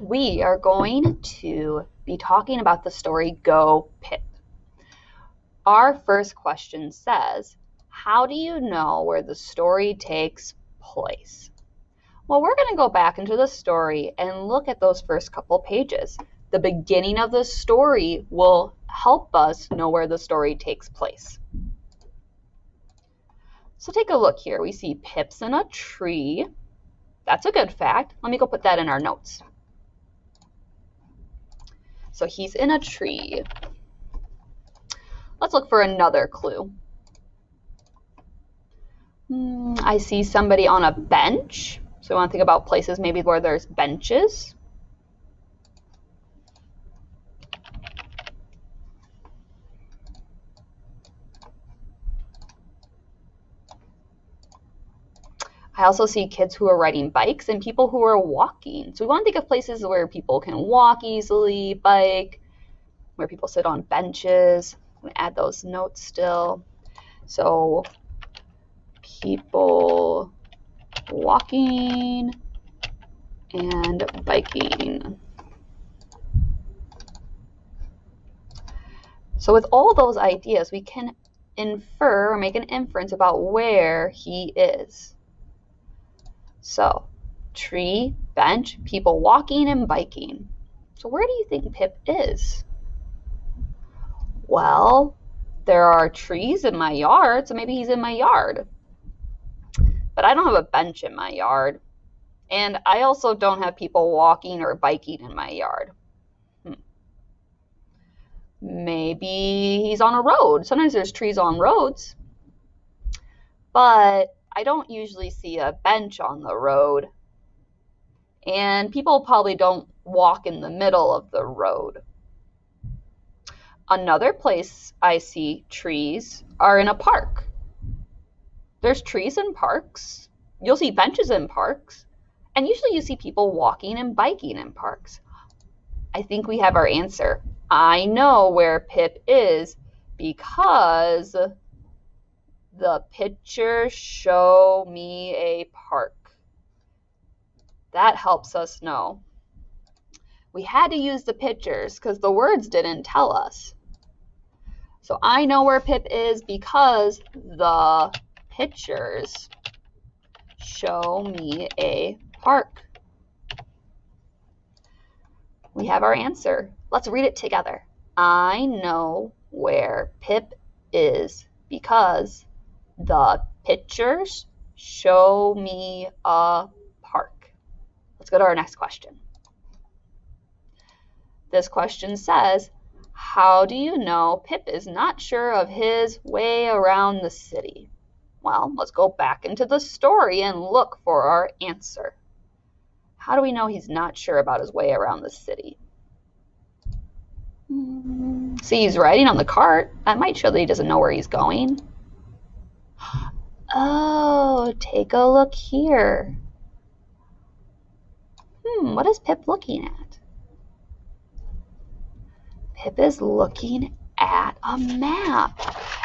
we are going to be talking about the story Go Pip. Our first question says, how do you know where the story takes place? Well, we're going to go back into the story and look at those first couple pages. The beginning of the story will help us know where the story takes place. So take a look here. We see Pip's in a tree. That's a good fact. Let me go put that in our notes. So he's in a tree. Let's look for another clue. I see somebody on a bench. So we want to think about places maybe where there's benches. I also see kids who are riding bikes and people who are walking. So we want to think of places where people can walk easily, bike, where people sit on benches. I'm going to add those notes still. So people walking and biking. So with all those ideas, we can infer or make an inference about where he is. So, tree, bench, people walking and biking. So where do you think Pip is? Well, there are trees in my yard, so maybe he's in my yard. But I don't have a bench in my yard. And I also don't have people walking or biking in my yard. Maybe he's on a road. Sometimes there's trees on roads. But I don't usually see a bench on the road. And people probably don't walk in the middle of the road. Another place I see trees are in a park. There's trees in parks. You'll see benches in parks. And usually you see people walking and biking in parks. I think we have our answer. I know where Pip is because the pictures show me a park. That helps us know. We had to use the pictures because the words didn't tell us. So I know where Pip is because the pictures show me a park. We have our answer. Let's read it together. I know where Pip is because the pictures show me a park. Let's go to our next question. This question says, how do you know Pip is not sure of his way around the city? Well, let's go back into the story and look for our answer. How do we know he's not sure about his way around the city? See, he's riding on the cart. That might show that he doesn't know where he's going. Oh, take a look here. What is Pip looking at? Pip is looking at a map.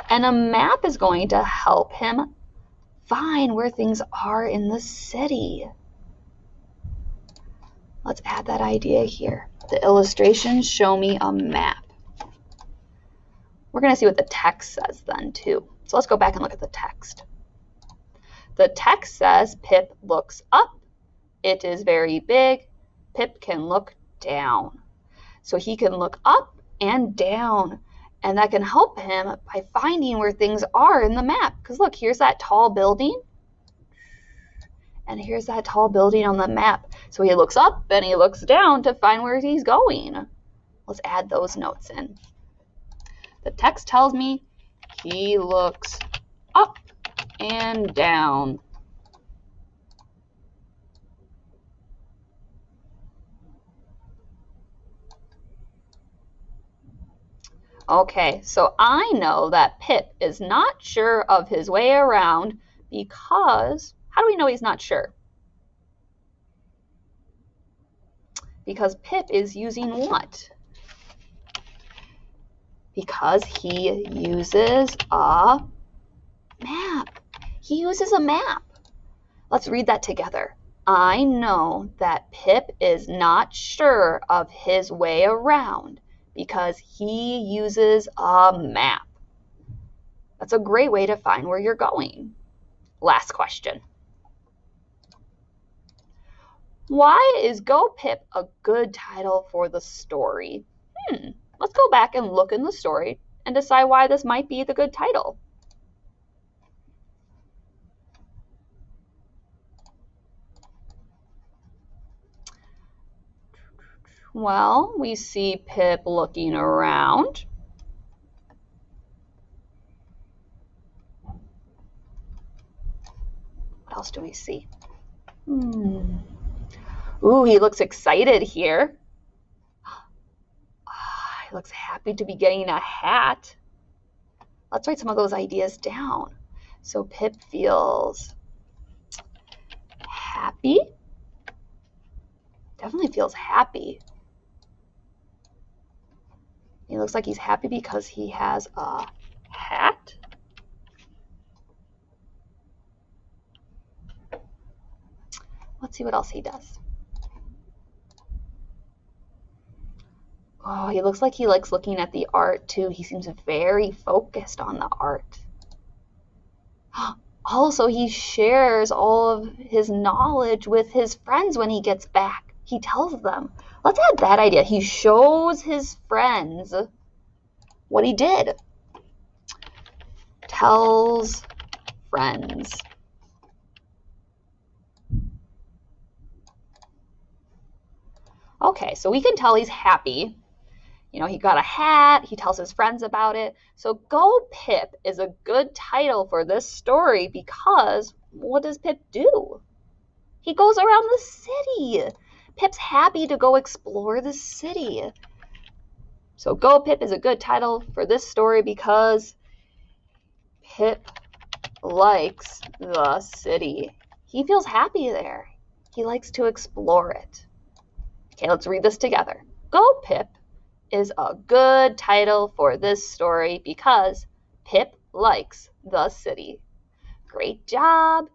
And a map is going to help him find where things are in the city. Let's add that idea here. The illustrations show me a map. We're going to see what the text says then too. So let's go back and look at the text. The text says Pip looks up. It is very big. Pip can look down. So he can look up and down. And that can help him by finding where things are in the map. Because look, here's that tall building. And here's that tall building on the map. So he looks up and he looks down to find where he's going. Let's add those notes in. The text tells me he looks up and down. Okay, so I know that Pip is not sure of his way around because, how do we know he's not sure? Because Pip is using what? Because he uses a map. He uses a map. Let's read that together. I know that Pip is not sure of his way around because he uses a map. That's a great way to find where you're going. Last question. Why is Go Pip a good title for the story? Let's go back and look in the story and decide why this might be the good title. Well, we see Pip looking around. What else do we see? Ooh, he looks excited here. He looks happy to be getting a hat. Let's write some of those ideas down. So Pip feels happy. Definitely feels happy. He looks like he's happy because he has a hat. Let's see what else he does. Oh, he looks like he likes looking at the art too. He seems very focused on the art. Also, he shares all of his knowledge with his friends when he gets back. He tells them. Let's add that idea. He shows his friends what he did. Tells friends. Okay, so we can tell he's happy. You know, he got a hat, he tells his friends about it. So Go Pip is a good title for this story because what does Pip do? He goes around the city. Pip's happy to go explore the city. So Go Pip is a good title for this story because Pip likes the city. He feels happy there. He likes to explore it. Okay, let's read this together. Go Pip is a good title for this story because Pip likes the city. Great job!